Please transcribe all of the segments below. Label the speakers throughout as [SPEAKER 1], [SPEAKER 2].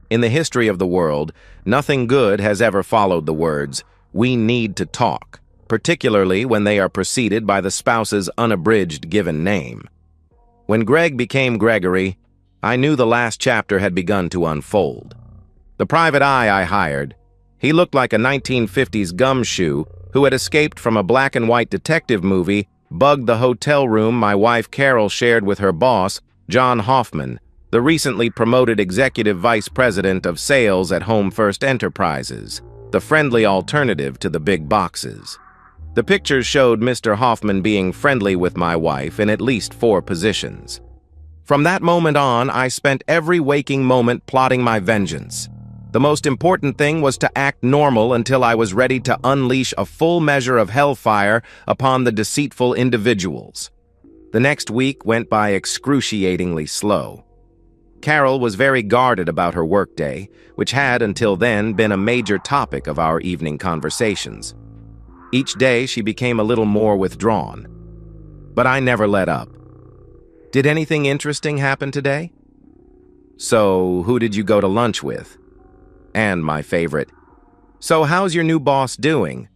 [SPEAKER 1] In the history of the world, nothing good has ever followed the words, "We need to talk," particularly when they are preceded by the spouse's unabridged given name. When Greg became Gregory, I knew the last chapter had begun to unfold. The private eye I hired, he looked like a 1950s gumshoe who had escaped from a black and white detective movie, bugged the hotel room my wife Carol shared with her boss, John Hoffman, the recently promoted executive vice president of sales at Home First Enterprises, the friendly alternative to the big boxes. The pictures showed Mr. Hoffman being friendly with my wife in at least 4 positions. From that moment on, I spent every waking moment plotting my vengeance. The most important thing was to act normal until I was ready to unleash a full measure of hellfire upon the deceitful individuals. The next week went by excruciatingly slow. Carol was very guarded about her workday, which had until then been a major topic of our evening conversations. Each day she became a little more withdrawn. But I never let up. "Did anything interesting happen today?" "So, who did you go to lunch with?" And my favorite, "So how's your new boss doing?"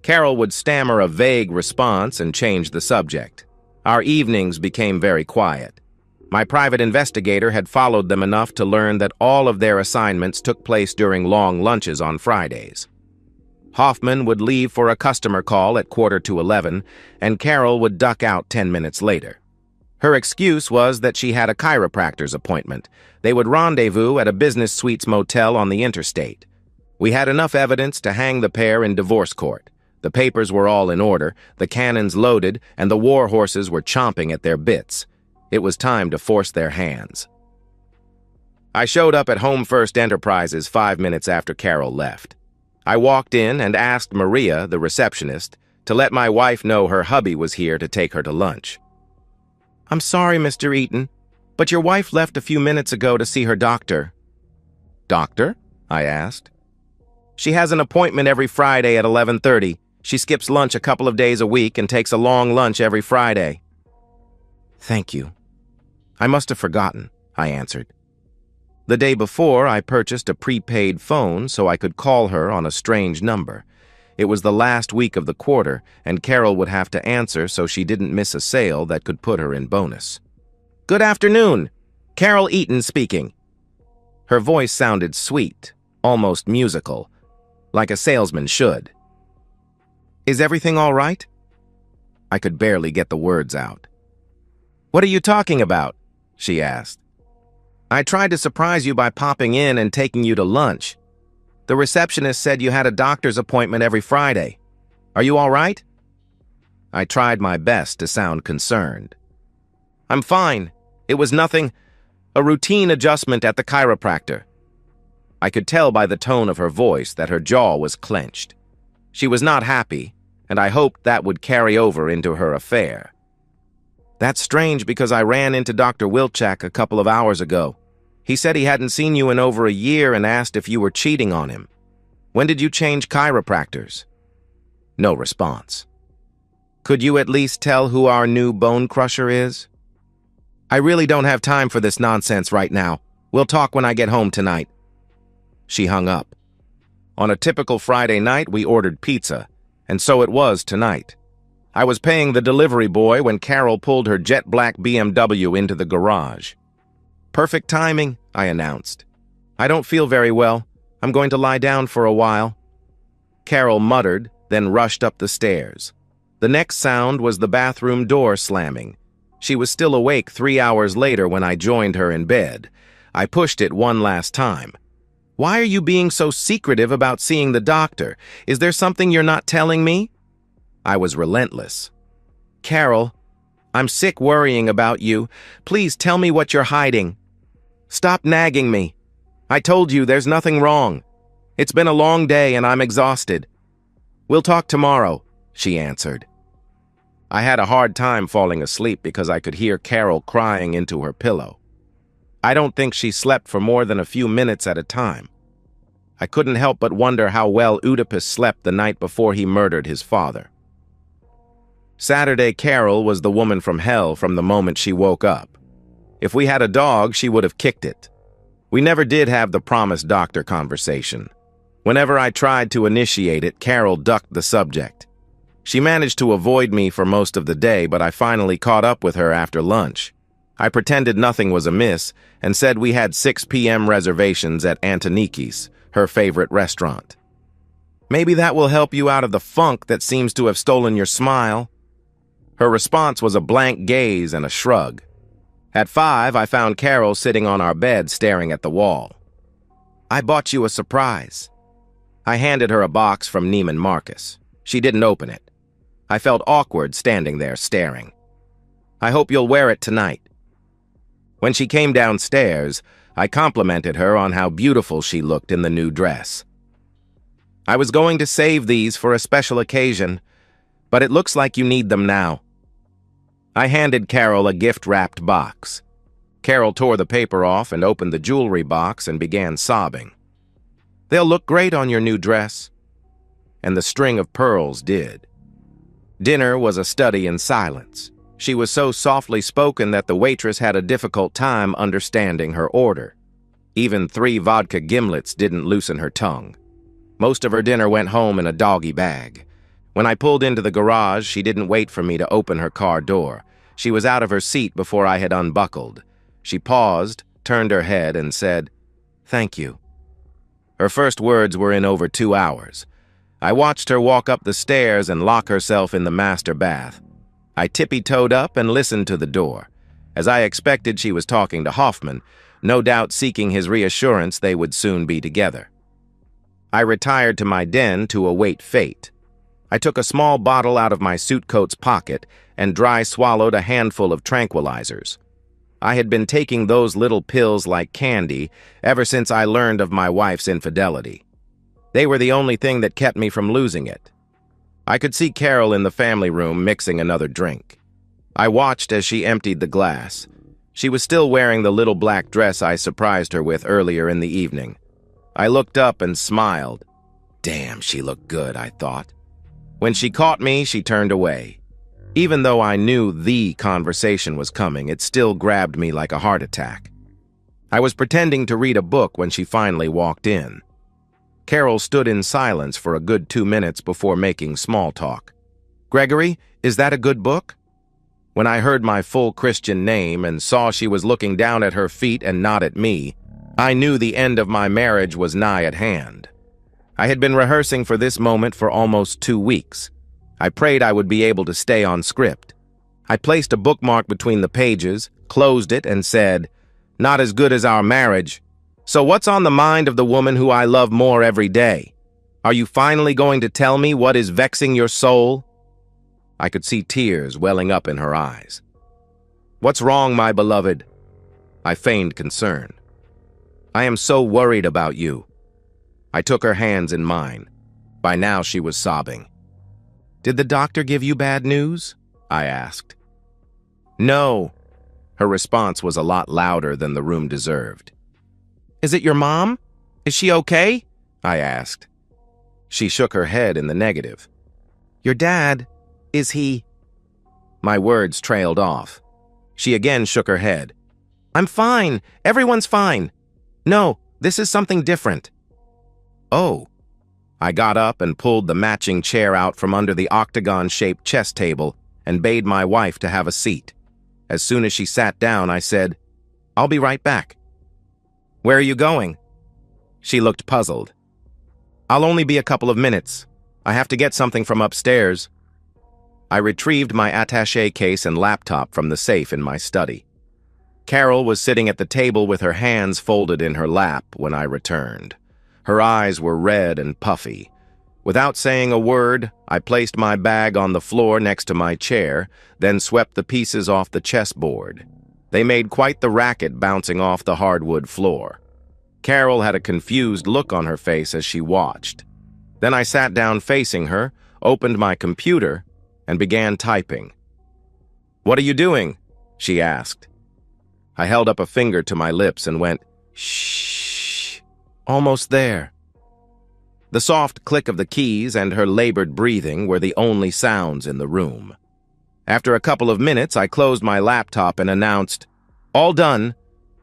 [SPEAKER 1] Carol would stammer a vague response and change the subject. Our evenings became very quiet. My private investigator had followed them enough to learn that all of their assignments took place during long lunches on Fridays. Hoffman would leave for a customer call at 10:45, and Carol would duck out 10 minutes later. Her excuse was that she had a chiropractor's appointment. They would rendezvous at a business suites motel on the interstate. We had enough evidence to hang the pair in divorce court. The papers were all in order, the cannons loaded, and the war horses were chomping at their bits. It was time to force their hands. I showed up at Home First Enterprises 5 minutes after Carol left. I walked in and asked Maria, the receptionist, to let my wife know her hubby was here to take her to lunch. "I'm sorry, Mr. Eaton, but your wife left a few minutes ago to see her doctor." "Doctor?" I asked. "She has an appointment every Friday at 11:30. She skips lunch a couple of days a week and takes a long lunch every Friday." "Thank you. I must have forgotten," I answered. The day before, I purchased a prepaid phone so I could call her on a strange number. It was the last week of the quarter, and Carol would have to answer so she didn't miss a sale that could put her in bonus. "Good afternoon. Carol Eaton speaking." Her voice sounded sweet, almost musical, like a salesman should. "Is everything all right?" I could barely get the words out. "What are you talking about?" she asked. "I tried to surprise you by popping in and taking you to lunch. The receptionist said you had a doctor's appointment every Friday. Are you all right?" I tried my best to sound concerned. "I'm fine. It was nothing. A routine adjustment at the chiropractor." I could tell by the tone of her voice that her jaw was clenched. She was not happy, and I hoped that would carry over into her affair. "That's strange because I ran into Dr. Wilczak a couple of hours ago. He said he hadn't seen you in over a year and asked if you were cheating on him. When did you change chiropractors?" No response. "Could you at least tell who our new bone crusher is?" "I really don't have time for this nonsense right now. We'll talk when I get home tonight." She hung up. On a typical Friday night, we ordered pizza, and so it was tonight. I was paying the delivery boy when Carol pulled her jet black BMW into the garage. "Perfect timing," I announced. "I don't feel very well. I'm going to lie down for a while." Carol muttered, then rushed up the stairs. The next sound was the bathroom door slamming. She was still awake 3 hours later when I joined her in bed. I pushed it one last time. "Why are you being so secretive about seeing the doctor? Is there something you're not telling me?" I was relentless. "Carol, I'm sick worrying about you. Please tell me what you're hiding. Stop nagging me. I told you there's nothing wrong. It's been a long day and I'm exhausted." "We'll talk tomorrow," she answered. I had a hard time falling asleep because I could hear Carol crying into her pillow. I don't think she slept for more than a few minutes at a time. I couldn't help but wonder how well Oedipus slept the night before he murdered his father. Saturday Carol was the woman from hell from the moment she woke up. If we had a dog, she would have kicked it. We never did have the promised doctor conversation. Whenever I tried to initiate it, Carol ducked the subject. She managed to avoid me for most of the day, but I finally caught up with her after lunch. I pretended nothing was amiss and said we had 6 p.m. reservations at Antoniki's, her favorite restaurant. Maybe that will help you out of the funk that seems to have stolen your smile. Her response was a blank gaze and a shrug. At 5, I found Carol sitting on our bed staring at the wall. I bought you a surprise. I handed her a box from Neiman Marcus. She didn't open it. I felt awkward standing there staring. I hope you'll wear it tonight. When she came downstairs, I complimented her on how beautiful she looked in the new dress. I was going to save these for a special occasion, but it looks like you need them now. I handed Carol a gift-wrapped box. Carol tore the paper off and opened the jewelry box and began sobbing. They'll look great on your new dress. And the string of pearls did. Dinner was a study in silence. She was so softly spoken that the waitress had a difficult time understanding her order. Even 3 vodka gimlets didn't loosen her tongue. Most of her dinner went home in a doggy bag. When I pulled into the garage, she didn't wait for me to open her car door. She was out of her seat before I had unbuckled. She paused, turned her head, and said, "Thank you." Her first words were in over 2 hours. I watched her walk up the stairs and lock herself in the master bath. I tippy-toed up and listened to the door. As I expected, she was talking to Hoffman, no doubt seeking his reassurance they would soon be together. I retired to my den to await fate. I took a small bottle out of my suit coat's pocket and dry swallowed a handful of tranquilizers. I had been taking those little pills like candy ever since I learned of my wife's infidelity. They were the only thing that kept me from losing it. I could see Carol in the family room mixing another drink. I watched as she emptied the glass. She was still wearing the little black dress I surprised her with earlier in the evening. I looked up and smiled. Damn, she looked good, I thought. When she caught me, she turned away. Even though I knew the conversation was coming, it still grabbed me like a heart attack. I was pretending to read a book when she finally walked in. Carol stood in silence for a good 2 minutes before making small talk. "Gregory, is that a good book?" When I heard my full Christian name and saw she was looking down at her feet and not at me, I knew the end of my marriage was nigh at hand. I had been rehearsing for this moment for almost 2 weeks. I prayed I would be able to stay on script. I placed a bookmark between the pages, closed it, and said, "Not as good as our marriage. So what's on the mind of the woman who I love more every day? Are you finally going to tell me what is vexing your soul?" I could see tears welling up in her eyes. "What's wrong, my beloved?" I feigned concern. "I am so worried about you." I took her hands in mine. By now she was sobbing. "Did the doctor give you bad news?" I asked. "No." Her response was a lot louder than the room deserved. "Is it your mom? Is she okay?" I asked. She shook her head in the negative. "Your dad, is he—" My words trailed off. She again shook her head. "I'm fine. Everyone's fine. No, this is something different." "Oh." I got up and pulled the matching chair out from under the octagon-shaped chess table and bade my wife to have a seat. As soon as she sat down, I said, "I'll be right back." "Where are you going?" She looked puzzled. "I'll only be a couple of minutes. I have to get something from upstairs." I retrieved my attaché case and laptop from the safe in my study. Carol was sitting at the table with her hands folded in her lap when I returned. Her eyes were red and puffy. Without saying a word, I placed my bag on the floor next to my chair, then swept the pieces off the chessboard. They made quite the racket bouncing off the hardwood floor. Carol had a confused look on her face as she watched. Then I sat down facing her, opened my computer, and began typing. "What are you doing?" she asked. I held up a finger to my lips and went, "Shh, almost there." The soft click of the keys and her labored breathing were the only sounds in the room. After a couple of minutes, I closed my laptop and announced, "All done.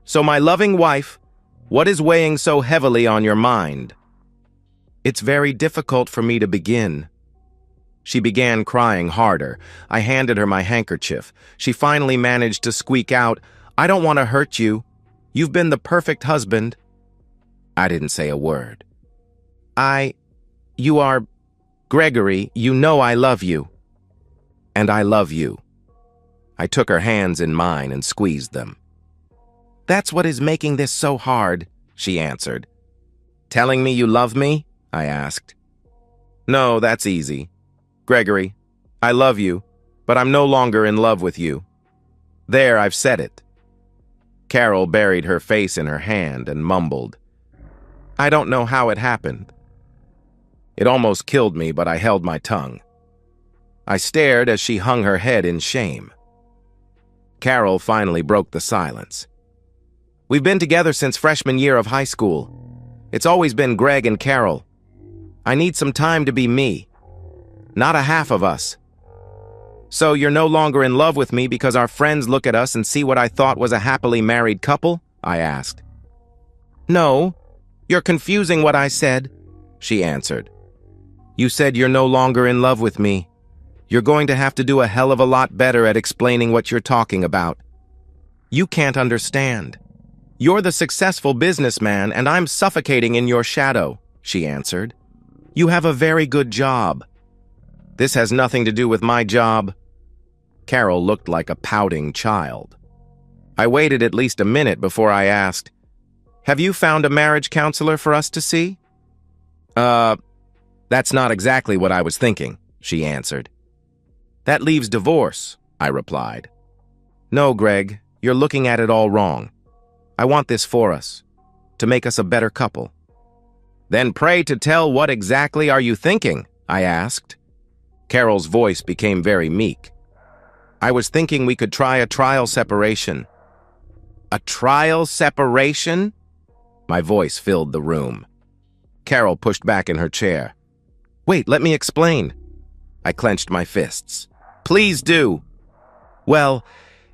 [SPEAKER 1] So my loving wife..." What is weighing so heavily on your mind? It's very difficult for me to begin. She began crying harder. I handed her my handkerchief. She finally managed to squeak out, "I don't want to hurt you. You've been the perfect husband." I didn't say a word. You are... Gregory, you know I love you. And I love you. I took her hands in mine and squeezed them. "That's what is making this so hard," she answered. "Telling me you love me?" I asked. "No, that's easy. Gregory, I love you, but I'm no longer in love with you. There, I've said it." Carol buried her face in her hand and mumbled, "I don't know how it happened." It almost killed me, but I held my tongue. I stared as she hung her head in shame. Carol finally broke the silence. "We've been together since freshman year of high school. It's always been Greg and Carol. I need some time to be me. Not a half of us. So you're no longer in love with me because our friends look at us and see what I thought was a happily married couple?" I asked. "No, you're confusing what I said," she answered. "You said you're no longer in love with me. You're going to have to do a hell of a lot better at explaining what you're talking about. You can't understand. You're the successful businessman and I'm suffocating in your shadow," she answered. "You have a very good job." "This has nothing to do with my job." Carol looked like a pouting child. I waited at least a minute before I asked, "Have you found a marriage counselor for us to see?" That's not exactly what I was thinking," she answered. "That leaves divorce," I replied. "No, Greg, you're looking at it all wrong. I want this for us, to make us a better couple." "Then pray to tell, what exactly are you thinking?" I asked. Carol's voice became very meek. "I was thinking we could try a trial separation." "A trial separation?" My voice filled the room. Carol pushed back in her chair. "Wait, let me explain." I clenched my fists. "Please do." "Well,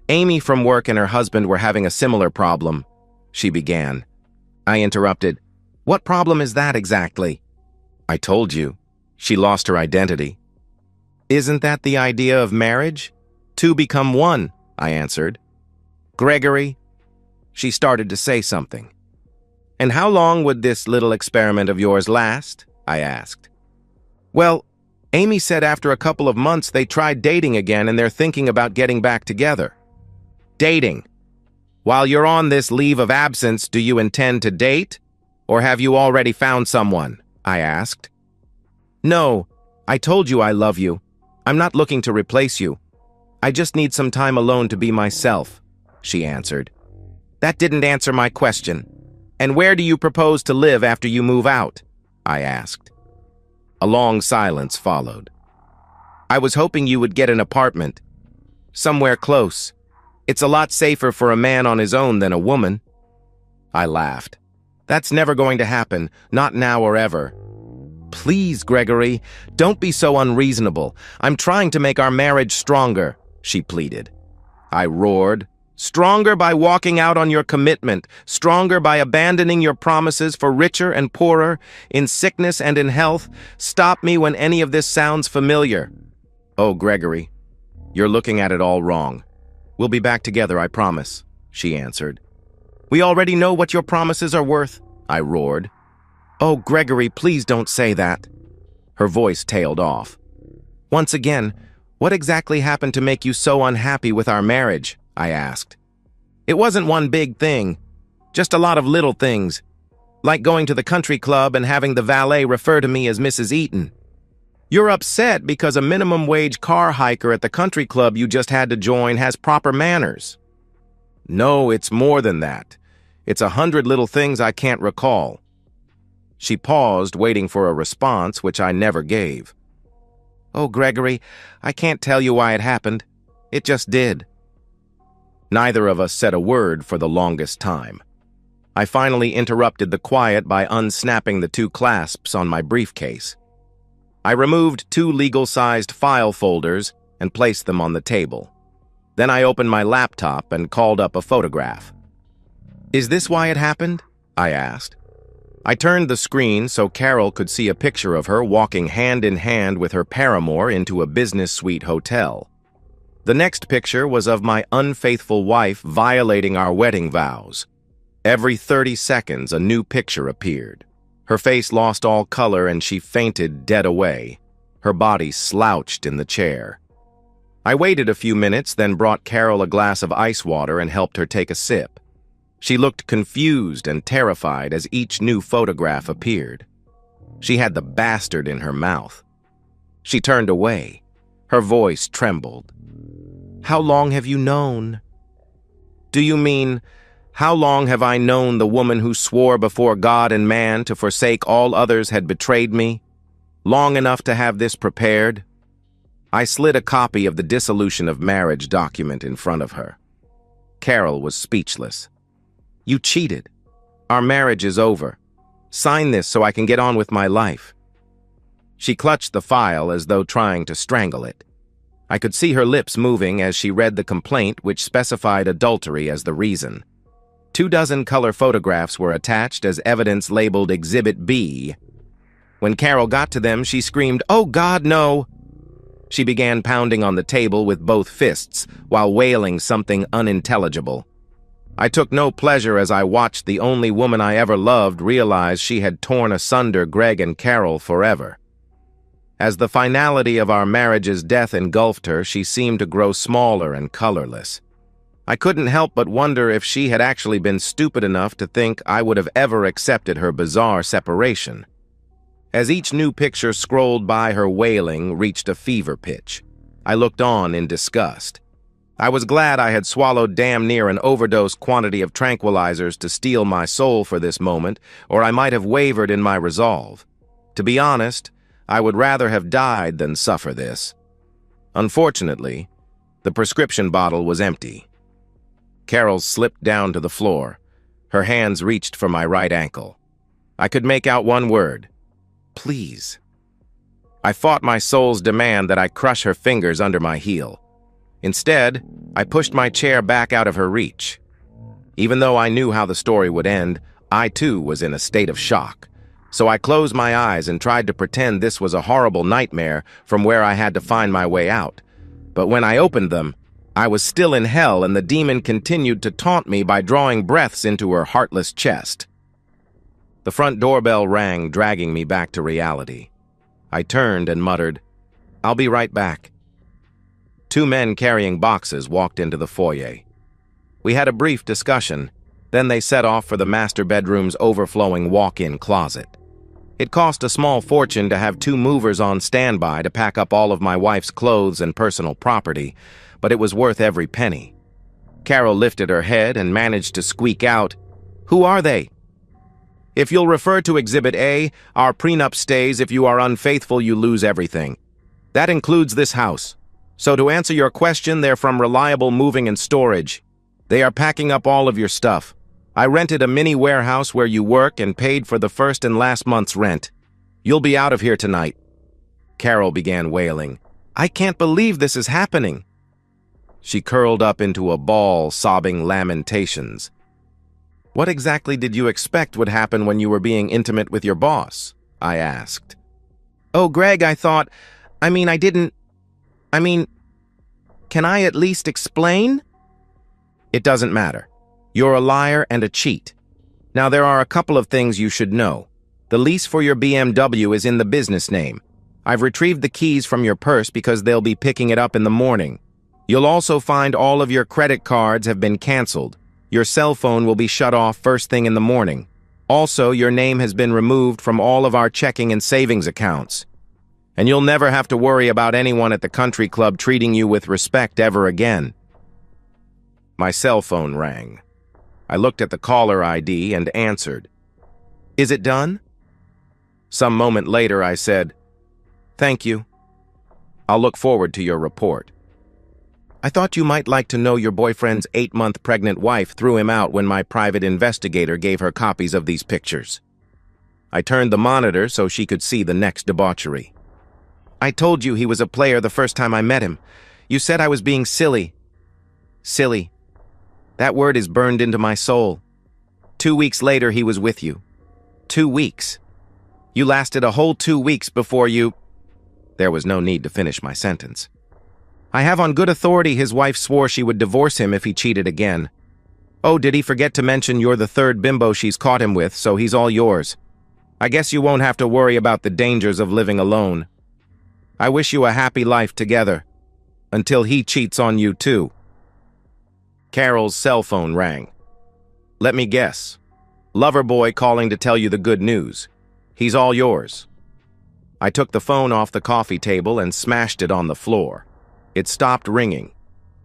[SPEAKER 1] Amy from work and her husband were having a similar problem," she began. I interrupted. "What problem is that exactly?" "I told you. She lost her identity." "Isn't that the idea of marriage? Two become one," I answered. "Gregory." She started to say something. "And how long would this little experiment of yours last?" I asked. "Well, Amy said after a couple of months they tried dating again and they're thinking about getting back together." "Dating? While you're on this leave of absence, do you intend to date? Or have you already found someone?" I asked. "No, I told you I love you. I'm not looking to replace you. I just need some time alone to be myself," she answered. "That didn't answer my question. And where do you propose to live after you move out?" I asked. A long silence followed. "I was hoping you would get an apartment. Somewhere close. It's a lot safer for a man on his own than a woman." I laughed. "That's never going to happen, not now or ever." "Please, Gregory, don't be so unreasonable. I'm trying to make our marriage stronger," she pleaded. I roared. "Stronger by walking out on your commitment, stronger by abandoning your promises for richer and poorer, in sickness and in health. Stop me when any of this sounds familiar." "Oh, Gregory, you're looking at it all wrong. We'll be back together, I promise," she answered. "We already know what your promises are worth," I roared. "Oh, Gregory, please don't say that." Her voice tailed off. "Once again, what exactly happened to make you so unhappy with our marriage?" I asked. "It wasn't one big thing, just a lot of little things, like going to the country club and having the valet refer to me as Mrs. Eaton. You're upset because a minimum wage car hiker at the country club you just had to join has proper manners." "No, it's more than that. It's 100 little things I can't recall." She paused, waiting for a response, which I never gave. "Oh, Gregory, I can't tell you why it happened. It just did." Neither of us said a word for the longest time. I finally interrupted the quiet by unsnapping the two clasps on my briefcase. I removed 2 legal-sized file folders and placed them on the table. Then I opened my laptop and called up a photograph. "Is this why it happened?" I asked. I turned the screen so Carol could see a picture of her walking hand in hand with her paramour into a business suite hotel. The next picture was of my unfaithful wife violating our wedding vows. Every 30 seconds, a new picture appeared. Her face lost all color and she fainted dead away. Her body slouched in the chair. I waited a few minutes, then brought Carol a glass of ice water and helped her take a sip. She looked confused and terrified as each new photograph appeared. She had the bastard in her mouth. She turned away. Her voice trembled. "How long have you known?" "Do you mean, how long have I known the woman who swore before God and man to forsake all others had betrayed me? Long enough to have this prepared?" I slid a copy of the dissolution of marriage document in front of her. Carol was speechless. "You cheated. Our marriage is over. Sign this so I can get on with my life." She clutched the file as though trying to strangle it. I could see her lips moving as she read the complaint, which specified adultery as the reason. 24 color photographs were attached as evidence labeled Exhibit B. When Carol got to them, she screamed, "Oh God, no!" She began pounding on the table with both fists while wailing something unintelligible. I took no pleasure as I watched the only woman I ever loved realize she had torn asunder Greg and Carol forever. As the finality of our marriage's death engulfed her, she seemed to grow smaller and colorless. I couldn't help but wonder if she had actually been stupid enough to think I would have ever accepted her bizarre separation. As each new picture scrolled by, her wailing reached a fever pitch. I looked on in disgust. I was glad I had swallowed damn near an overdose quantity of tranquilizers to steel my soul for this moment, or I might have wavered in my resolve. To be honest, I would rather have died than suffer this. Unfortunately, the prescription bottle was empty. Carol slipped down to the floor. Her hands reached for my right ankle. I could make out one word: "Please." I fought my soul's demand that I crush her fingers under my heel. Instead, I pushed my chair back out of her reach. Even though I knew how the story would end, I too was in a state of shock. So I closed my eyes and tried to pretend this was a horrible nightmare from where I had to find my way out. But when I opened them, I was still in hell, and the demon continued to taunt me by drawing breaths into her heartless chest. The front doorbell rang, dragging me back to reality. I turned and muttered, "I'll be right back." 2 men carrying boxes walked into the foyer. We had a brief discussion, then they set off for the master bedroom's overflowing walk-in closet. It cost a small fortune to have 2 movers on standby to pack up all of my wife's clothes and personal property, but it was worth every penny. Carol lifted her head and managed to squeak out, "Who are they?" "If you'll refer to Exhibit A, our prenup stays. If you are unfaithful, you lose everything. That includes this house. So to answer your question, they're from Reliable Moving and Storage. They are packing up all of your stuff. I rented a mini warehouse where you work and paid for the first and last month's rent. You'll be out of here tonight." Carol began wailing. "I can't believe this is happening." She curled up into a ball, sobbing lamentations. "What exactly did you expect would happen when you were being intimate with your boss?" I asked. "Oh, Greg, can I at least explain?" "It doesn't matter. You're a liar and a cheat. Now, there are a couple of things you should know. The lease for your BMW is in the business name. I've retrieved the keys from your purse because they'll be picking it up in the morning. You'll also find all of your credit cards have been canceled. Your cell phone will be shut off first thing in the morning. Also, your name has been removed from all of our checking and savings accounts. And you'll never have to worry about anyone at the country club treating you with respect ever again." My cell phone rang. I looked at the caller ID and answered. "Is it done?" Some moment later, I said, "Thank you. I'll look forward to your report. I thought you might like to know your boyfriend's 8-month pregnant wife threw him out when my private investigator gave her copies of these pictures." I turned the monitor so she could see the next debauchery. "I told you he was a player the first time I met him. You said I was being silly. Silly. That word is burned into my soul. 2 weeks later, he was with you. 2 weeks. You lasted a whole 2 weeks before you... There was no need to finish my sentence. I have on good authority his wife swore she would divorce him if he cheated again. Oh, did he forget to mention you're the third bimbo she's caught him with, so he's all yours. I guess you won't have to worry about the dangers of living alone. I wish you a happy life together, until he cheats on you too. Carol's cell phone rang. Let me guess. Lover boy calling to tell you the good news. He's all yours. I took the phone off the coffee table and smashed it on the floor. It stopped ringing.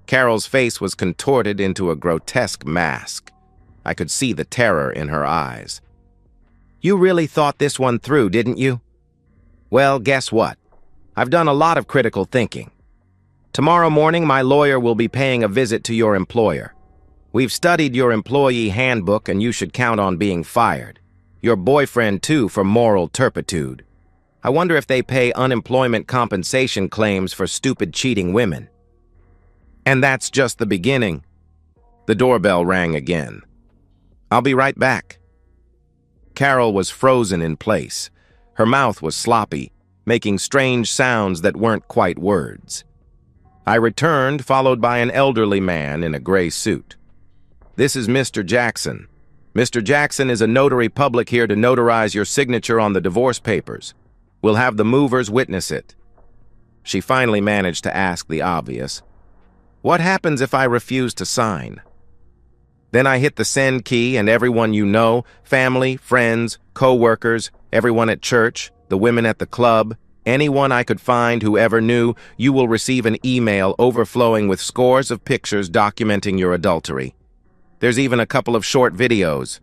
[SPEAKER 1] Carol's face was contorted into a grotesque mask. I could see the terror in her eyes. You really thought this one through, didn't you? Well, guess what? I've done a lot of critical thinking. Tomorrow morning, my lawyer will be paying a visit to your employer. We've studied your employee handbook, and you should count on being fired. Your boyfriend, too, for moral turpitude. I wonder if they pay unemployment compensation claims for stupid cheating women. And that's just the beginning. The doorbell rang again. I'll be right back. Carol was frozen in place. Her mouth was sloppy, making strange sounds that weren't quite words. I returned, followed by an elderly man in a gray suit. This is Mr. Jackson. Mr. Jackson is a notary public here to notarize your signature on the divorce papers. We'll have the movers witness it. She finally managed to ask the obvious. What happens if I refuse to sign? Then I hit the send key and everyone you know, family, friends, co-workers, everyone at church, the women at the club, anyone I could find who ever knew, you will receive an email overflowing with scores of pictures documenting your adultery. There's even a couple of short videos.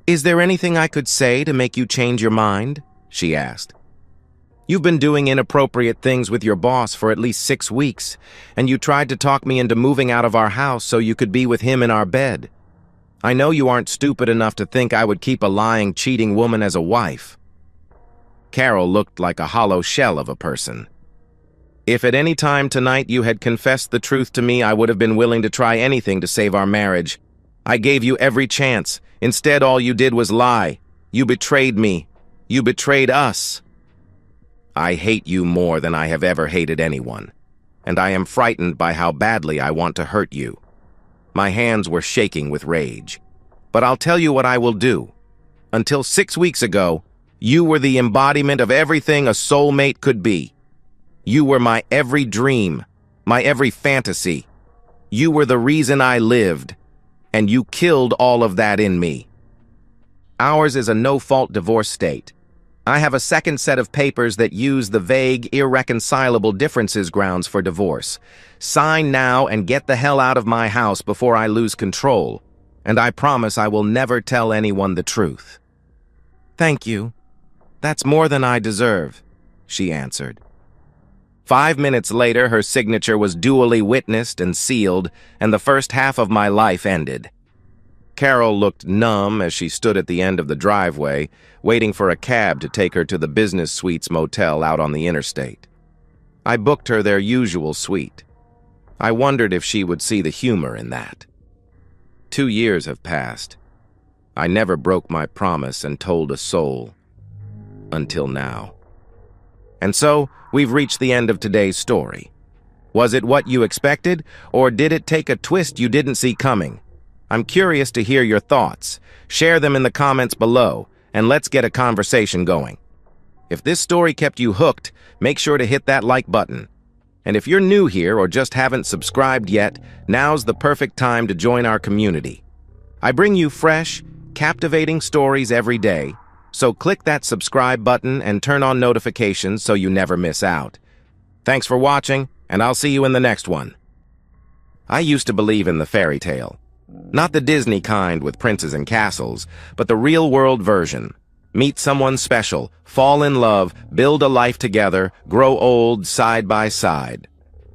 [SPEAKER 1] Is there anything I could say to make you change your mind? She asked. You've been doing inappropriate things with your boss for at least 6 weeks, and you tried to talk me into moving out of our house so you could be with him in our bed. I know you aren't stupid enough to think I would keep a lying, cheating woman as a wife. Carol looked like a hollow shell of a person. If at any time tonight you had confessed the truth to me, I would have been willing to try anything to save our marriage. I gave you every chance. Instead, all you did was lie. You betrayed me. You betrayed us. I hate you more than I have ever hated anyone, and I am frightened by how badly I want to hurt you. My hands were shaking with rage. But I'll tell you what I will do. Until 6 weeks ago, you were the embodiment of everything a soulmate could be. You were my every dream, my every fantasy. You were the reason I lived, and you killed all of that in me. Ours is a no-fault divorce state. I have a second set of papers that use the vague, irreconcilable differences grounds for divorce. Sign now and get the hell out of my house before I lose control, and I promise I will never tell anyone the truth. Thank you. That's more than I deserve, she answered. 5 minutes later, her signature was duly witnessed and sealed, and the first half of my life ended. Carol looked numb as she stood at the end of the driveway, waiting for a cab to take her to the Business Suites motel out on the interstate. I booked her their usual suite. I wondered if she would see the humor in that. 2 years have passed. I never broke my promise and told a soul. Until now. And so, we've reached the end of today's story. Was it what you expected, or did it take a twist you didn't see coming? I'm curious to hear your thoughts. Share them in the comments below, and let's get a conversation going. If this story kept you hooked, make sure to hit that like button. And if you're new here or just haven't subscribed yet, now's the perfect time to join our community. I bring you fresh, captivating stories every day, so click that subscribe button and turn on notifications so you never miss out. Thanks for watching, and I'll see you in the next one. I used to believe in the fairy tale. Not the Disney kind with princes and castles, but the real-world version. Meet someone special, fall in love, build a life together, grow old side by side.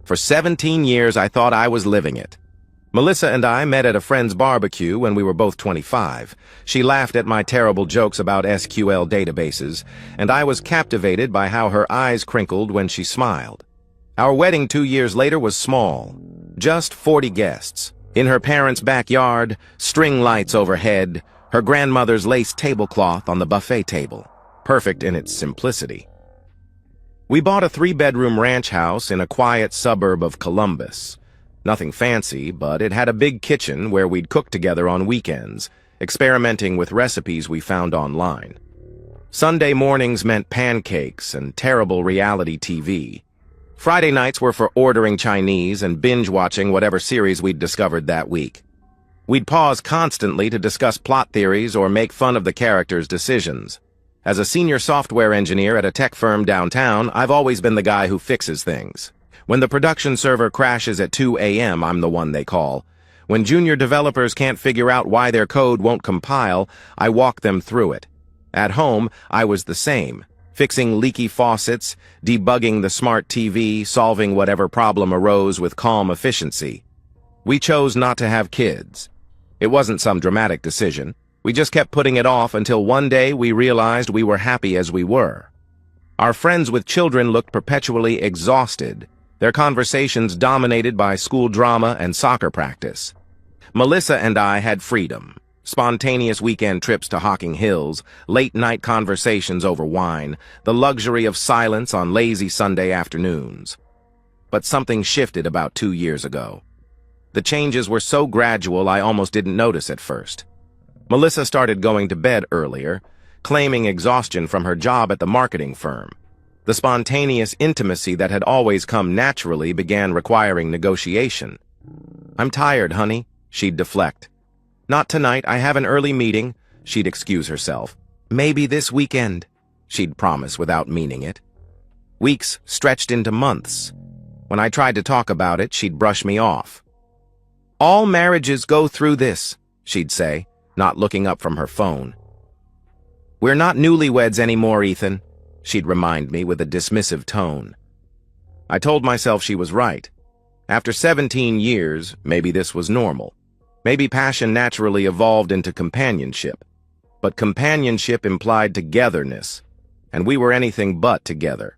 [SPEAKER 1] For 17 years, I thought I was living it. Melissa and I met at a friend's barbecue when we were both 25. She laughed at my terrible jokes about SQL databases, and I was captivated by how her eyes crinkled when she smiled. Our wedding 2 years later was small, just 40 guests. In her parents' backyard, string lights overhead, her grandmother's lace tablecloth on the buffet table, perfect in its simplicity. We bought a 3-bedroom ranch house in a quiet suburb of Columbus. Nothing fancy, but it had a big kitchen where we'd cook together on weekends, experimenting with recipes we found online. Sunday mornings meant pancakes and terrible reality TV. Friday nights were for ordering Chinese and binge-watching whatever series we'd discovered that week. We'd pause constantly to discuss plot theories or make fun of the characters' decisions. As a senior software engineer at a tech firm downtown, I've always been the guy who fixes things. When the production server crashes at 2 a.m., I'm the one they call. When junior developers can't figure out why their code won't compile, I walk them through it. At home, I was the same, fixing leaky faucets, debugging the smart TV, solving whatever problem arose with calm efficiency. We chose not to have kids. It wasn't some dramatic decision. We just kept putting it off until one day we realized we were happy as we were. Our friends with children looked perpetually exhausted, their conversations dominated by school drama and soccer practice. Melissa and I had freedom. Spontaneous weekend trips to Hocking Hills, late-night conversations over wine, the luxury of silence on lazy Sunday afternoons. But something shifted about 2 years ago. The changes were so gradual I almost didn't notice at first. Melissa started going to bed earlier, claiming exhaustion from her job at the marketing firm. The spontaneous intimacy that had always come naturally began requiring negotiation. "I'm tired, honey," she'd deflect. "Not tonight, I have an early meeting," she'd excuse herself. "Maybe this weekend," she'd promise without meaning it. Weeks stretched into months. When I tried to talk about it, she'd brush me off. "All marriages go through this," she'd say, not looking up from her phone. "We're not newlyweds anymore, Ethan," she'd remind me with a dismissive tone. I told myself she was right. After 17 years, maybe this was normal. Maybe passion naturally evolved into companionship. But companionship implied togetherness, and we were anything but together.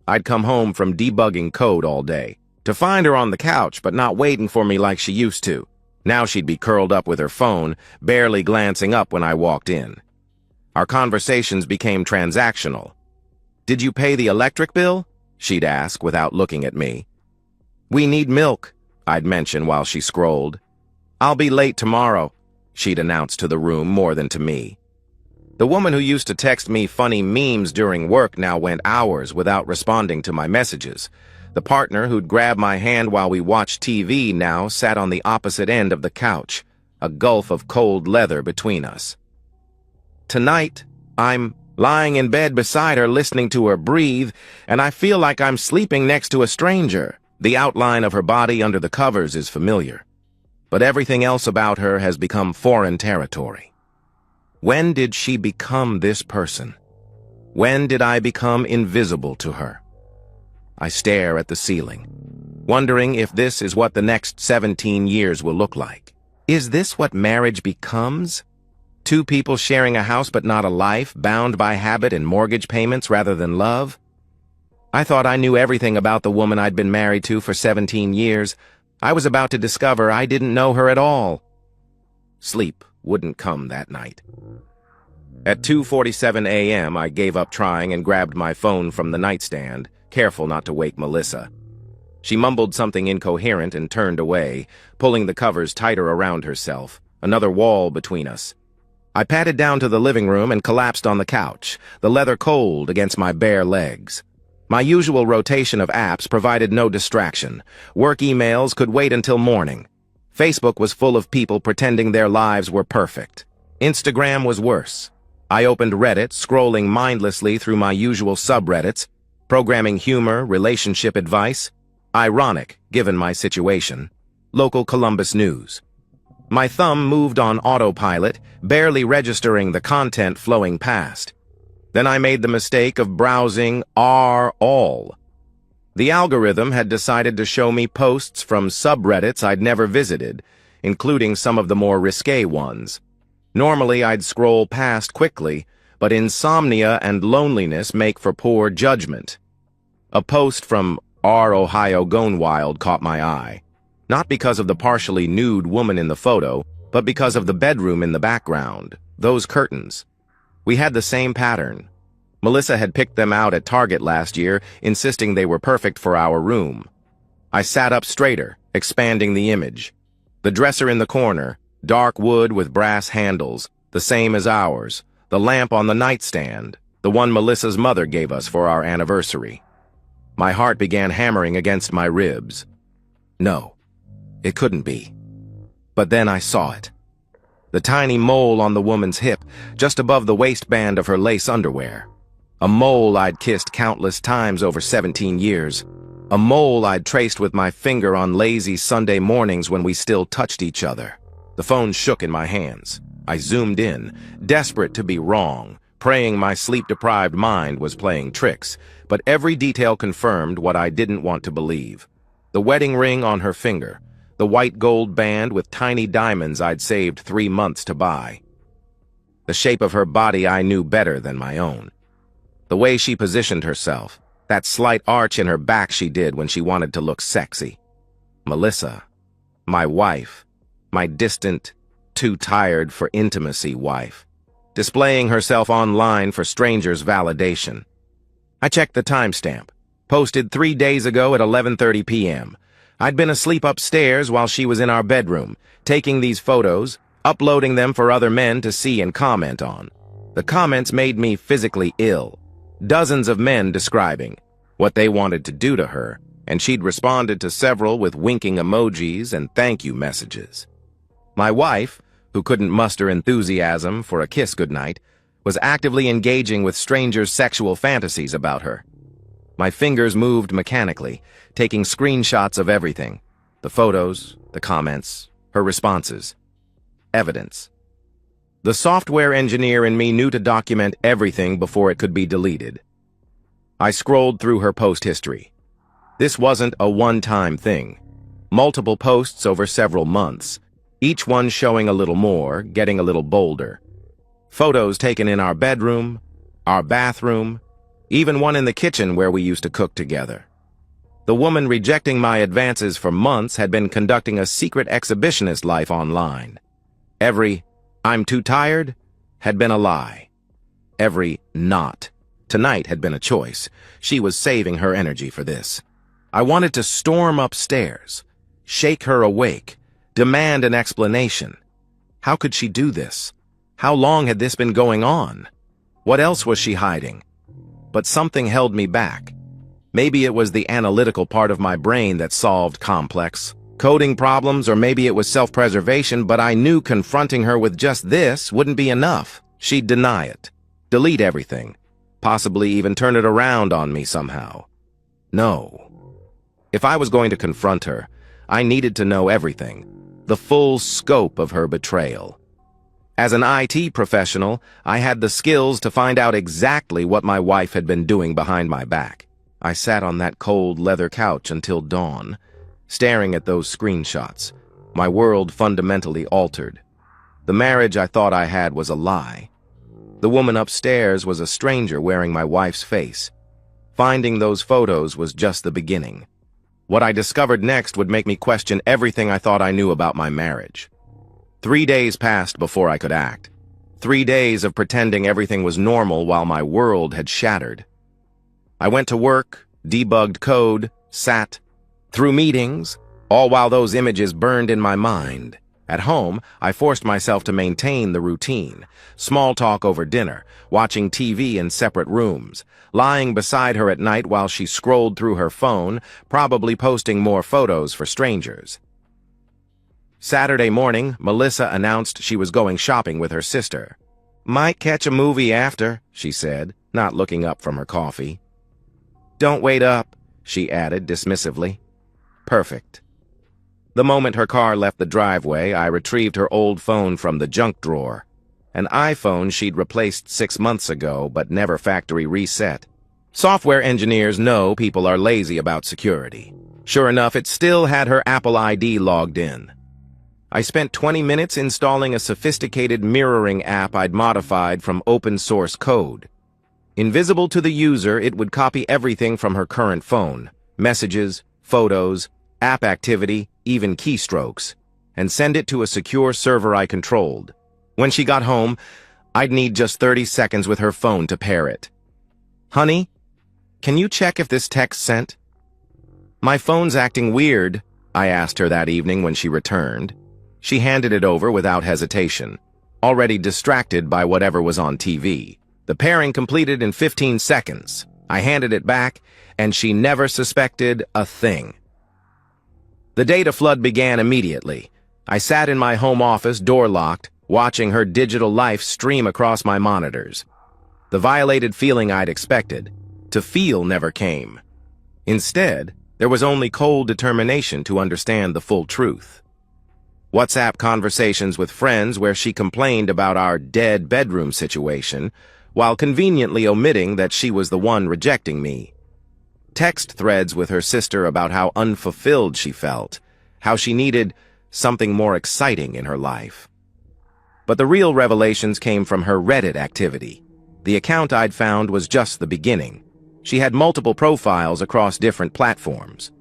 [SPEAKER 1] I'd come home from debugging code all day, to find her on the couch but not waiting for me like she used to. Now she'd be curled up with her phone, barely glancing up when I walked in. Our conversations became transactional. "Did you pay the electric bill?" she'd ask without looking at me. "We need milk," I'd mention while she scrolled. "I'll be late tomorrow," she'd announce to the room more than to me. The woman who used to text me funny memes during work now went hours without responding to my messages. The partner who'd grab my hand while we watched TV now sat on the opposite end of the couch, a gulf of cold leather between us. Tonight, I'm lying in bed beside her listening to her breathe, and I feel like I'm sleeping next to a stranger. The outline of her body under the covers is familiar, but everything else about her has become foreign territory. When did she become this person? When did I become invisible to her? I stare at the ceiling, wondering if this is what the next 17 years will look like. Is this what marriage becomes? Two people sharing a house but not a life, bound by habit and mortgage payments rather than love? I thought I knew everything about the woman I'd been married to for 17 years. I was about to discover I didn't know her at all. Sleep wouldn't come that night. At 2:47 a.m., I gave up trying and grabbed my phone from the nightstand, careful not to wake Melissa. She mumbled something incoherent and turned away, pulling the covers tighter around herself, another wall between us. I padded down to the living room and collapsed on the couch, the leather cold against my bare legs. My usual rotation of apps provided no distraction. Work emails could wait until morning. Facebook was full of people pretending their lives were perfect. Instagram was worse. I opened Reddit, scrolling mindlessly through my usual subreddits, programming humor, relationship advice. Ironic, given my situation. Local Columbus news. My thumb moved on autopilot, barely registering the content flowing past. Then I made the mistake of browsing all. The algorithm had decided to show me posts from subreddits I'd never visited, including some of the more risque ones. Normally I'd scroll past quickly, but insomnia and loneliness make for poor judgment. A post from R. Ohio Gone Wild caught my eye. Not because of the partially nude woman in the photo, but because of the bedroom in the background, those curtains. We had the same pattern. Melissa had picked them out at Target last year, insisting they were perfect for our room. I sat up straighter, expanding the image. The dresser in the corner, dark wood with brass handles, the same as ours. The lamp on the nightstand, the one Melissa's mother gave us for our anniversary. My heart began hammering against my ribs. No, it couldn't be. But then I saw it. The tiny mole on the woman's hip, just above the waistband of her lace underwear. A mole I'd kissed countless times over 17 years. A mole I'd traced with my finger on lazy Sunday mornings when we still touched each other. The phone shook in my hands. I zoomed in, desperate to be wrong, praying my sleep-deprived mind was playing tricks, but every detail confirmed what I didn't want to believe. The wedding ring on her finger, the white gold band with tiny diamonds I'd saved 3 months to buy. The shape of her body I knew better than my own. The way she positioned herself, that slight arch in her back she did when she wanted to look sexy. Melissa, my wife, my distant, too tired for intimacy wife, displaying herself online for strangers' validation. I checked the timestamp, posted 3 days ago at 11:30 p.m. I'd been asleep upstairs while she was in our bedroom, taking these photos, uploading them for other men to see and comment on. The comments made me physically ill. Dozens of men describing what they wanted to do to her, and she'd responded to several with winking emojis and thank you messages. My wife, who couldn't muster enthusiasm for a kiss goodnight, was actively engaging with strangers' sexual fantasies about her. My fingers moved mechanically, taking screenshots of everything. The photos, the comments, her responses. Evidence. The software engineer in me knew to document everything before it could be deleted. I scrolled through her post history. This wasn't a one-time thing. Multiple posts over several months, each one showing a little more, getting a little bolder. Photos taken in our bedroom, our bathroom, even one in the kitchen where we used to cook together. The woman rejecting my advances for months had been conducting a secret exhibitionist life online. Every "I'm too tired" had been a lie. Every "not tonight" had been a choice. She was saving her energy for this. I wanted to storm upstairs, shake her awake, demand an explanation. How could she do this? How long had this been going on? What else was she hiding? But something held me back. Maybe it was the analytical part of my brain that solved complex coding problems, or maybe it was self-preservation, but I knew confronting her with just this wouldn't be enough. She'd deny it, delete everything, possibly even turn it around on me somehow. No. If I was going to confront her, I needed to know everything, the full scope of her betrayal. As an IT professional, I had the skills to find out exactly what my wife had been doing behind my back. I sat on that cold leather couch until dawn, staring at those screenshots, my world fundamentally altered. The marriage I thought I had was a lie. The woman upstairs was a stranger wearing my wife's face. Finding those photos was just the beginning. What I discovered next would make me question everything I thought I knew about my marriage. 3 days passed before I could act. 3 days of pretending everything was normal while my world had shattered. I went to work, debugged code, sat through meetings, all while those images burned in my mind. At home, I forced myself to maintain the routine. Small talk over dinner, watching TV in separate rooms, lying beside her at night while she scrolled through her phone, probably posting more photos for strangers. Saturday morning, Melissa announced she was going shopping with her sister. "Might catch a movie after," she said, not looking up from her coffee. "Don't wait up," she added dismissively. Perfect. The moment her car left the driveway, I retrieved her old phone from the junk drawer. An iPhone she'd replaced 6 months ago, but never factory reset. Software engineers know people are lazy about security. Sure enough, it still had her Apple ID logged in. I spent 20 minutes installing a sophisticated mirroring app I'd modified from open-source code. Invisible to the user, it would copy everything from her current phone: messages, photos, app activity, even keystrokes, and send it to a secure server I controlled. When she got home, I'd need just 30 seconds with her phone to pair it. "Honey, can you check if this text sent?" "My phone's acting weird," I asked her that evening when she returned. She handed it over without hesitation, already distracted by whatever was on TV. The pairing completed in 15 seconds. I handed it back, and she never suspected a thing. The data flood began immediately. I sat in my home office, door locked, watching her digital life stream across my monitors. The violated feeling I'd expected to feel never came. Instead, there was only cold determination to understand the full truth. WhatsApp conversations with friends where she complained about our dead bedroom situation, while conveniently omitting that she was the one rejecting me. Text threads with her sister about how unfulfilled she felt, how she needed something more exciting in her life. But the real revelations came from her Reddit activity. The account I'd found was just the beginning. She had multiple profiles across different platforms.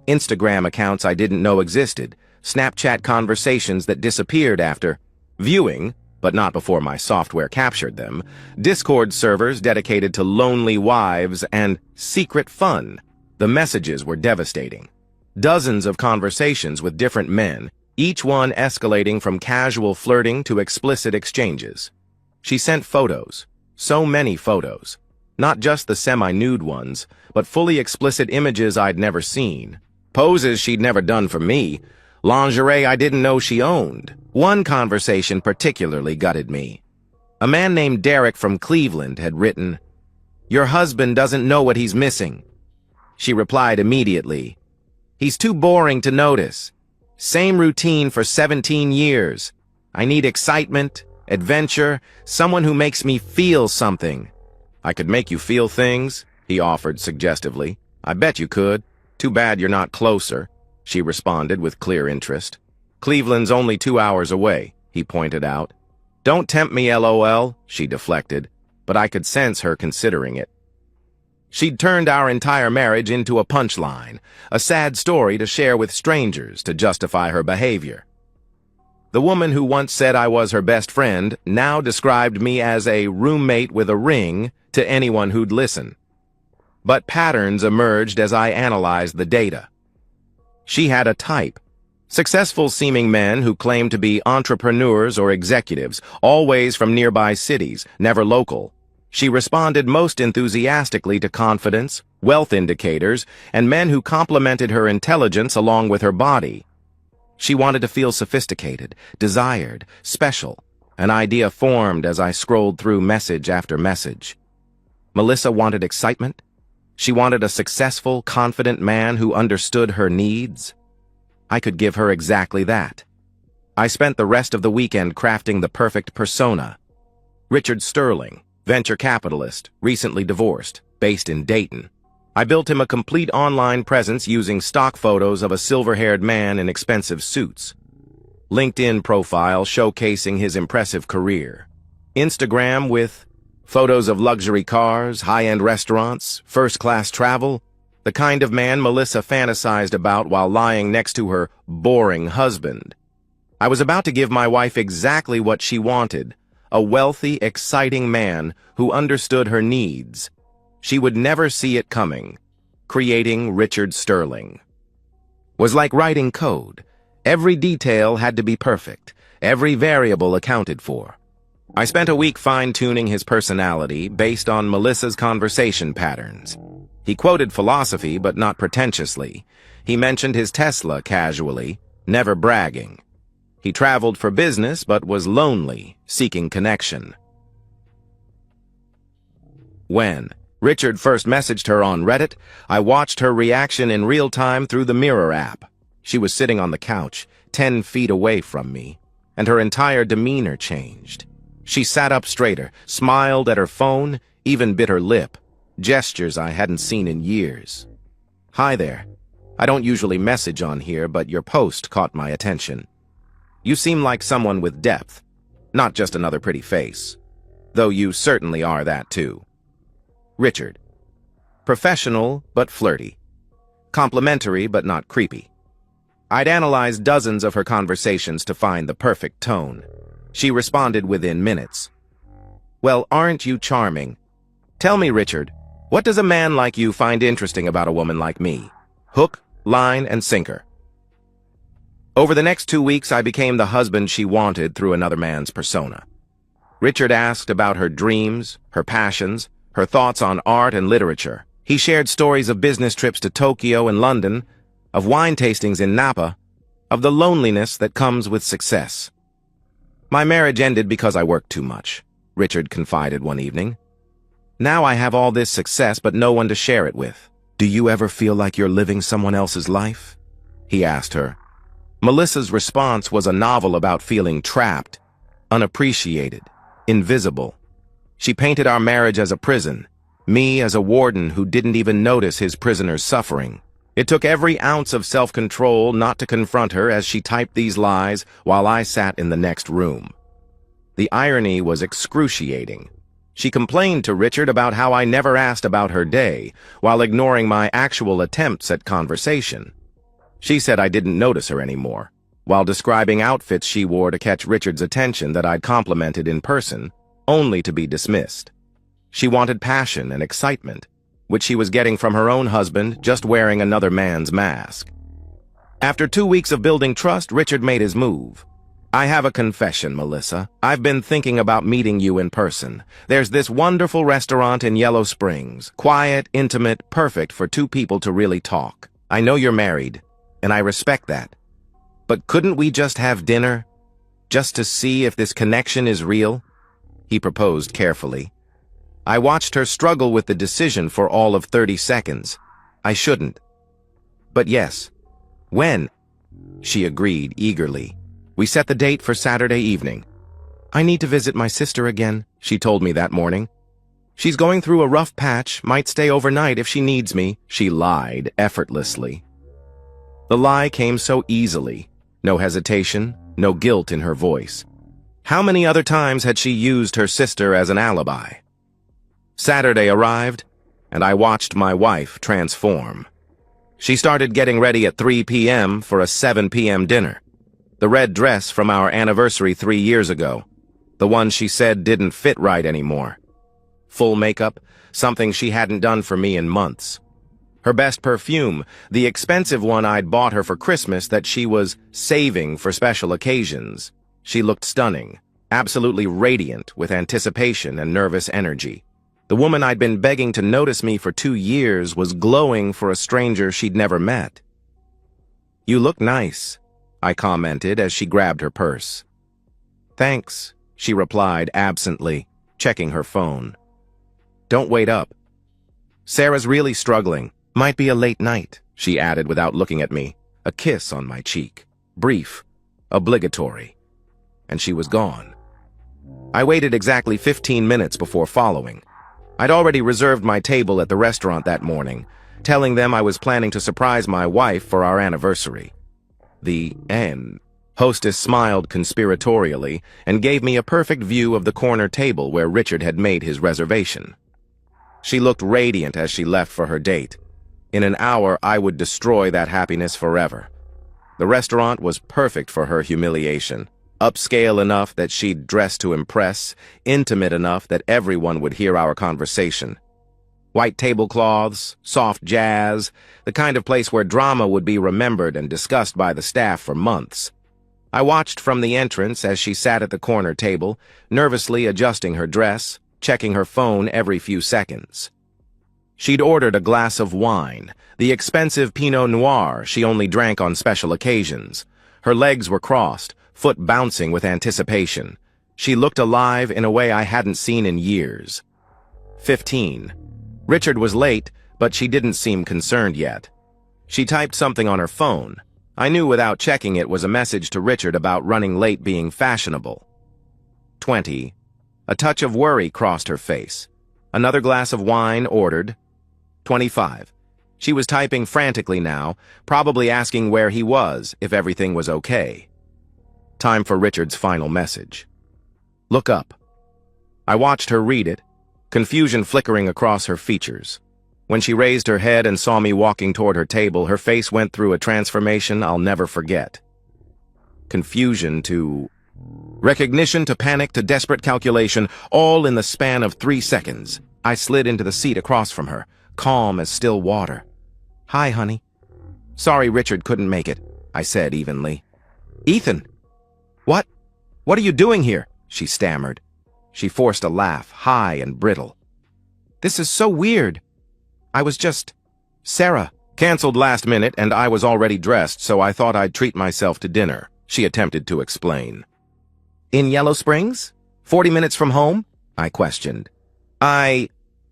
[SPEAKER 1] Instagram accounts I didn't know existed, Snapchat conversations that disappeared after viewing, but not before my software captured them, Discord servers dedicated to lonely wives, and secret fun. The messages were devastating. Dozens of conversations with different men, each one escalating from casual flirting to explicit exchanges. She sent photos, so many photos, not just the semi-nude ones, but fully explicit images I'd never seen, poses she'd never done for me, lingerie I didn't know she owned. One conversation particularly gutted me. A man named Derek from Cleveland had written, "Your husband doesn't know what he's missing." She replied immediately, "He's too boring to notice. Same routine for 17 years. I need excitement, adventure, someone who makes me feel something." "I could make you feel things," he offered suggestively. "I bet you could. Too bad you're not closer," she responded with clear interest. "Cleveland's only 2 hours away," he pointed out. "Don't tempt me, LOL," she deflected, but I could sense her considering it. She'd turned our entire marriage into a punchline, a sad story to share with strangers to justify her behavior. The woman who once said I was her best friend now described me as a roommate with a ring to anyone who'd listen. But patterns emerged as I analyzed the data. She had a type. Successful-seeming men who claimed to be entrepreneurs or executives, always from nearby cities, never local. She responded most enthusiastically to confidence, wealth indicators, and men who complimented her intelligence along with her body. She wanted to feel sophisticated, desired, special. An idea formed as I scrolled through message after message. Melissa wanted excitement. She wanted a successful, confident man who understood her needs. I could give her exactly that. I spent the rest of the weekend crafting the perfect persona. Richard Sterling, venture capitalist, recently divorced, based in Dayton. I built him a complete online presence using stock photos of a silver-haired man in expensive suits. LinkedIn profile showcasing his impressive career. Instagram with photos of luxury cars, high-end restaurants, first-class travel, the kind of man Melissa fantasized about while lying next to her boring husband. I was about to give my wife exactly what she wanted, a wealthy, exciting man who understood her needs. She would never see it coming. Creating Richard Sterling was like writing code. Every detail had to be perfect, every variable accounted for. I spent a week fine-tuning his personality based on Melissa's conversation patterns. He quoted philosophy, but not pretentiously. He mentioned his Tesla casually, never bragging. He traveled for business, but was lonely, seeking connection. When Richard first messaged her on Reddit, I watched her reaction in real time through the Mirror app. She was sitting on the couch, 10 feet away from me, and her entire demeanor changed. She sat up straighter, smiled at her phone, even bit her lip, gestures I hadn't seen in years. "Hi there. I don't usually message on here, but your post caught my attention. You seem like someone with depth, not just another pretty face, though you certainly are that too." Richard. Professional but flirty. Complimentary but not creepy. I'd analyzed dozens of her conversations to find the perfect tone. She responded within minutes. "Well, aren't you charming? Tell me, Richard, what does a man like you find interesting about a woman like me? Hook, line, and sinker." Over the next 2 weeks, I became the husband she wanted through another man's persona. Richard asked about her dreams, her passions, her thoughts on art and literature. He shared stories of business trips to Tokyo and London, of wine tastings in Napa, of the loneliness that comes with success. "My marriage ended because I worked too much," Richard confided one evening. "Now I have all this success but no one to share it with." "Do you ever feel like you're living someone else's life?" he asked her. Melissa's response was a novel about feeling trapped, unappreciated, invisible. She painted our marriage as a prison, me as a warden who didn't even notice his prisoners' suffering. It took every ounce of self-control not to confront her as she typed these lies while I sat in the next room. The irony was excruciating. She complained to Richard about how I never asked about her day, while ignoring my actual attempts at conversation. She said I didn't notice her anymore, while describing outfits she wore to catch Richard's attention that I'd complimented in person, only to be dismissed. She wanted passion and excitement, which she was getting from her own husband, just wearing another man's mask. After 2 weeks of building trust, Richard made his move. "I have a confession, Melissa. I've been thinking about meeting you in person. There's this wonderful restaurant in Yellow Springs. Quiet, intimate, perfect for 2 people to really talk. I know you're married, and I respect that. But couldn't we just have dinner? Just to see if this connection is real?" he proposed carefully. I watched her struggle with the decision for all of 30 seconds. I shouldn't. "But yes. When?" she agreed eagerly. We set the date for Saturday evening. "I need to visit my sister again," she told me that morning. "She's going through a rough patch, might stay overnight if she needs me." She lied effortlessly. The lie came so easily. No hesitation, no guilt in her voice. How many other times had she used her sister as an alibi? Saturday arrived, and I watched my wife transform. She started getting ready at 3 p.m. for a 7 p.m. dinner. The red dress from our anniversary 3 years ago. The one she said didn't fit right anymore. Full makeup, something she hadn't done for me in months. Her best perfume, the expensive one I'd bought her for Christmas that she was saving for special occasions. She looked stunning, absolutely radiant with anticipation and nervous energy. The woman I'd been begging to notice me for 2 years was glowing for a stranger she'd never met. "You look nice," I commented as she grabbed her purse. "Thanks," she replied absently, checking her phone. "Don't wait up. Sarah's really struggling. Might be a late night," she added without looking at me, a kiss on my cheek. Brief, obligatory. And she was gone. I waited exactly 15 minutes before following. I'd already reserved my table at the restaurant that morning, telling them I was planning to surprise my wife for our anniversary. The end. Hostess smiled conspiratorially and gave me a perfect view of the corner table where Richard had made his reservation. She looked radiant as she left for her date. In an hour, I would destroy that happiness forever. The restaurant was perfect for her humiliation. Upscale enough that she'd dress to impress, intimate enough that everyone would hear our conversation. White tablecloths, soft jazz, the kind of place where drama would be remembered and discussed by the staff for months. I watched from the entrance as she sat at the corner table, nervously adjusting her dress, checking her phone every few seconds. She'd ordered a glass of wine, the expensive Pinot Noir she only drank on special occasions. Her legs were crossed, foot bouncing with anticipation. She looked alive in a way I hadn't seen in years. 15. Richard was late, but she didn't seem concerned yet. She typed something on her phone. I knew without checking it was a message to Richard about running late being fashionable. 20. A touch of worry crossed her face. Another glass of wine ordered. 25. She was typing frantically now, probably asking where he was, if everything was okay. Time for Richard's final message. "Look up." I watched her read it, confusion flickering across her features. When she raised her head and saw me walking toward her table, her face went through a transformation I'll never forget. Confusion to recognition to panic to desperate calculation, all in the span of 3 seconds. I slid into the seat across from her, calm as still water. "Hi, honey." "Sorry Richard couldn't make it," I said evenly. "Ethan! What are you doing here?" she stammered. She forced a laugh, high and brittle. "This is so weird. I was just... Sarah canceled last minute and I was already dressed, so I thought I'd treat myself to dinner," she attempted to explain. "In Yellow Springs? 40 minutes from home?" I questioned. I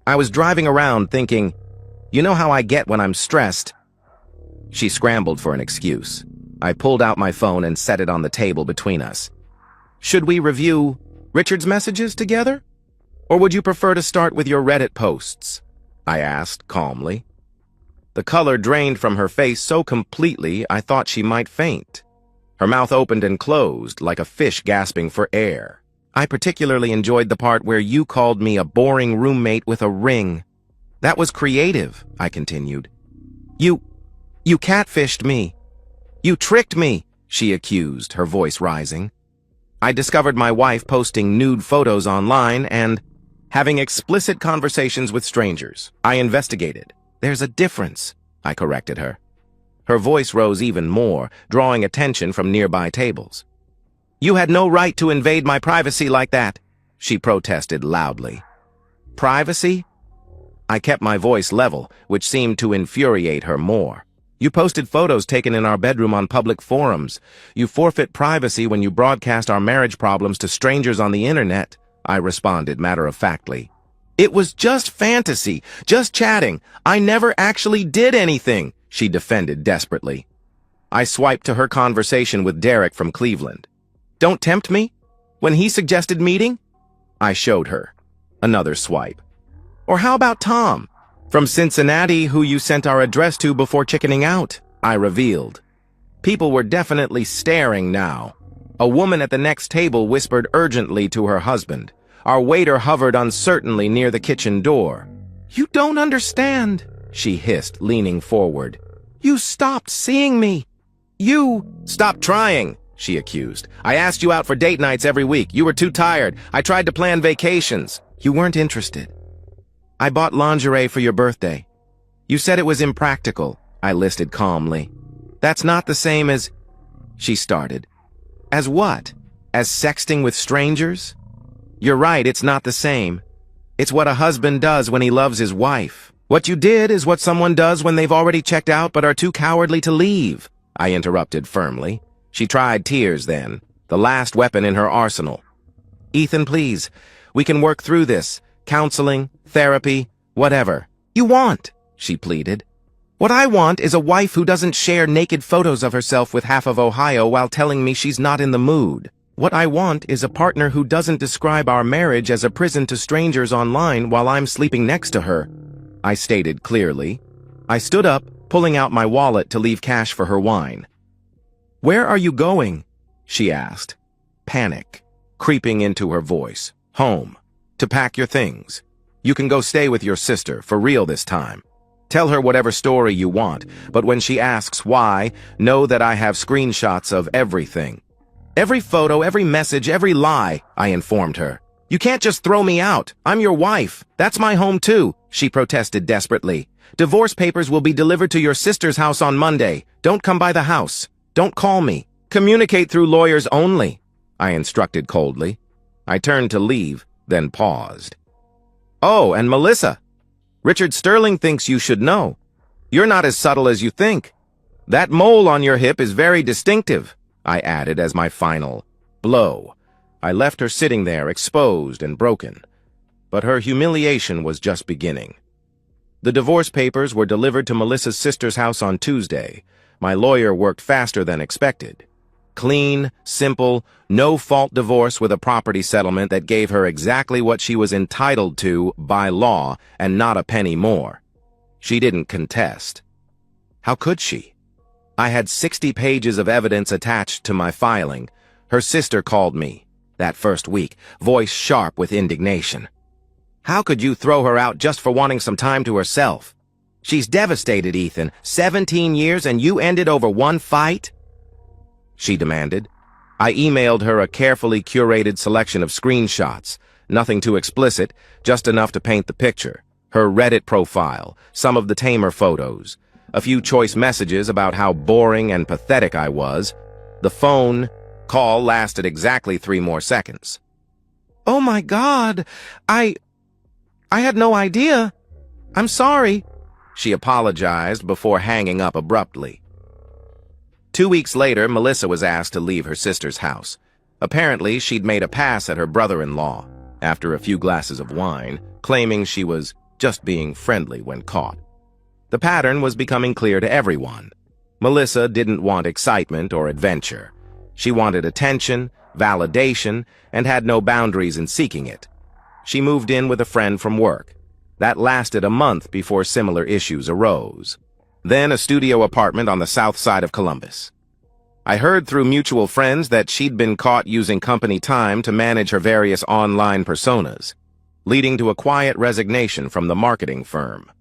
[SPEAKER 1] was driving around thinking, you know how I get when I'm stressed." She scrambled for an excuse. I pulled out my phone and set it on the table between us. "Should we review Richard's messages together? Or would you prefer to start with your Reddit posts?" I asked calmly. The color drained from her face so completely I thought she might faint. Her mouth opened and closed like a fish gasping for air. "I particularly enjoyed the part where you called me a boring roommate with a ring. That was creative," I continued. You catfished me. You tricked me," she accused, her voice rising. "I discovered my wife posting nude photos online and having explicit conversations with strangers. I investigated. There's a difference," I corrected her. Her voice rose even more, drawing attention from nearby tables. "You had no right to invade my privacy like that," she protested loudly. "Privacy?" I kept my voice level, which seemed to infuriate her more. "You posted photos taken in our bedroom on public forums. You forfeit privacy when you broadcast our marriage problems to strangers on the internet," I responded matter-of-factly. "It was just fantasy, just chatting. I never actually did anything," she defended desperately. I swiped to her conversation with Derek from Cleveland. "Don't tempt me? When he suggested meeting?" I showed her. Another swipe. "Or how about Tom from Cincinnati, who you sent our address to before chickening out?" I revealed. People were definitely staring now. A woman at the next table whispered urgently to her husband. Our waiter hovered uncertainly near the kitchen door. "You don't understand," she hissed, leaning forward. "You stopped seeing me. You..." "Stop trying," she accused. "I asked you out for date nights every week. You were too tired. I tried to plan vacations. You weren't interested. I bought lingerie for your birthday. You said it was impractical," I listed calmly. "That's not the same as..." she started. "As what? As sexting with strangers?" "You're right, it's not the same. It's what a husband does when he loves his wife. What you did is what someone does when they've already checked out but are too cowardly to leave," I interrupted firmly. She tried tears then, the last weapon in her arsenal. "Ethan, please, we can work through this. Counseling, therapy, whatever you want," she pleaded. "What I want is a wife who doesn't share naked photos of herself with half of Ohio while telling me she's not in the mood. What I want is a partner who doesn't describe our marriage as a prison to strangers online while I'm sleeping next to her," I stated clearly. I stood up, pulling out my wallet to leave cash for her wine. "Where are you going?" she asked, panic creeping into her voice. "Home. To pack your things. You can go stay with your sister, for real this time. Tell her whatever story you want, but when she asks why, know that I have screenshots of everything. Every photo, every message, every lie," I informed her. "You can't just throw me out. I'm your wife. That's my home too," she protested desperately. "Divorce papers will be delivered to your sister's house on Monday. Don't come by the house. Don't call me. Communicate through lawyers only," I instructed coldly. I turned to leave, then paused. "Oh, and Melissa, Richard Sterling thinks you should know. You're not as subtle as you think. That mole on your hip is very distinctive," I added as my final blow. I left her sitting there, exposed and broken. But her humiliation was just beginning. The divorce papers were delivered to Melissa's sister's house on Tuesday. My lawyer worked faster than expected. Clean, simple, no-fault divorce with a property settlement that gave her exactly what she was entitled to by law and not a penny more. She didn't contest. How could she? I had 60 pages of evidence attached to my filing. Her sister called me that first week, voice sharp with indignation. "How could you throw her out just for wanting some time to herself? She's devastated, Ethan. 17 years and you ended over one fight? She demanded. I emailed her a carefully curated selection of screenshots. Nothing too explicit, just enough to paint the picture. Her Reddit profile, some of the tamer photos, a few choice messages about how boring and pathetic I was. The phone call lasted exactly 3 more seconds. Oh my God, I had no idea. I'm sorry, she apologized before hanging up abruptly. 2 weeks later, Melissa was asked to leave her sister's house. Apparently, she'd made a pass at her brother-in-law after a few glasses of wine, claiming she was just being friendly when caught. The pattern was becoming clear to everyone. Melissa didn't want excitement or adventure. She wanted attention, validation, and had no boundaries in seeking it. She moved in with a friend from work. That lasted a month before similar issues arose. Then a studio apartment on the south side of Columbus. I heard through mutual friends that she'd been caught using company time to manage her various online personas, leading to a quiet resignation from the marketing firm.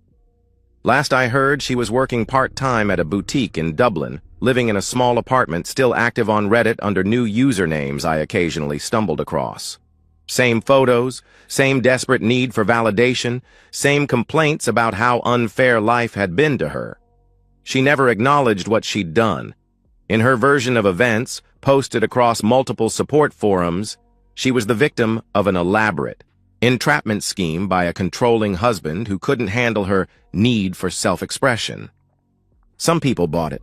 [SPEAKER 1] Last I heard, she was working part-time at a boutique in Dublin, living in a small apartment still active on Reddit under new usernames I occasionally stumbled across. Same photos, same desperate need for validation, same complaints about how unfair life had been to her. She never acknowledged what she'd done. In her version of events, posted across multiple support forums, she was the victim of an elaborate entrapment scheme by a controlling husband who couldn't handle her need for self-expression. Some people bought it.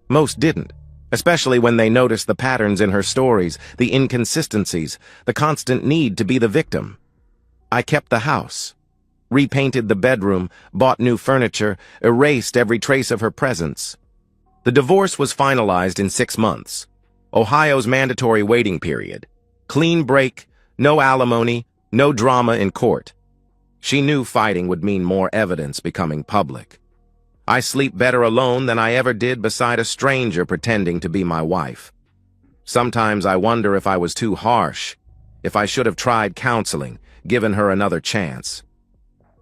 [SPEAKER 1] Most didn't, especially when they noticed the patterns in her stories, the inconsistencies, the constant need to be the victim. I kept the house, repainted the bedroom, bought new furniture, erased every trace of her presence. The divorce was finalized in 6 months. Ohio's mandatory waiting period. Clean break, no alimony, no drama in court. She knew fighting would mean more evidence becoming public. I sleep better alone than I ever did beside a stranger pretending to be my wife. Sometimes I wonder if I was too harsh, if I should have tried counseling, given her another chance.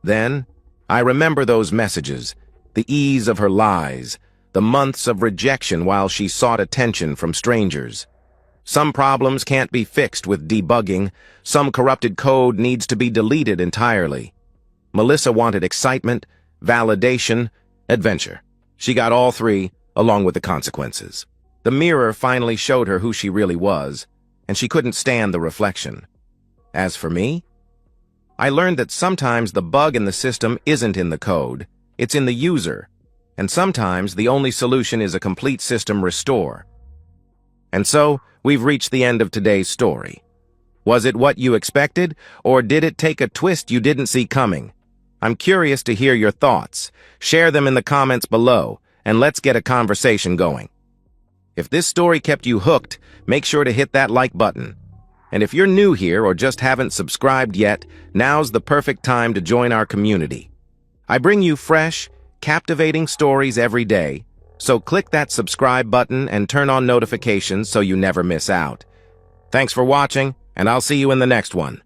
[SPEAKER 1] Then, I remember those messages, the ease of her lies, the months of rejection while she sought attention from strangers. Some problems can't be fixed with debugging. Some corrupted code needs to be deleted entirely. Melissa wanted excitement, validation, adventure. She got all 3, along with the consequences. The mirror finally showed her who she really was, and she couldn't stand the reflection. As for me, I learned that sometimes the bug in the system isn't in the code, it's in the user, and sometimes the only solution is a complete system restore. And so, we've reached the end of today's story. Was it what you expected, or did it take a twist you didn't see coming? I'm curious to hear your thoughts. Share them in the comments below, and let's get a conversation going. If this story kept you hooked, make sure to hit that like button. And if you're new here or just haven't subscribed yet, now's the perfect time to join our community. I bring you fresh, captivating stories every day, so click that subscribe button and turn on notifications so you never miss out. Thanks for watching, and I'll see you in the next one.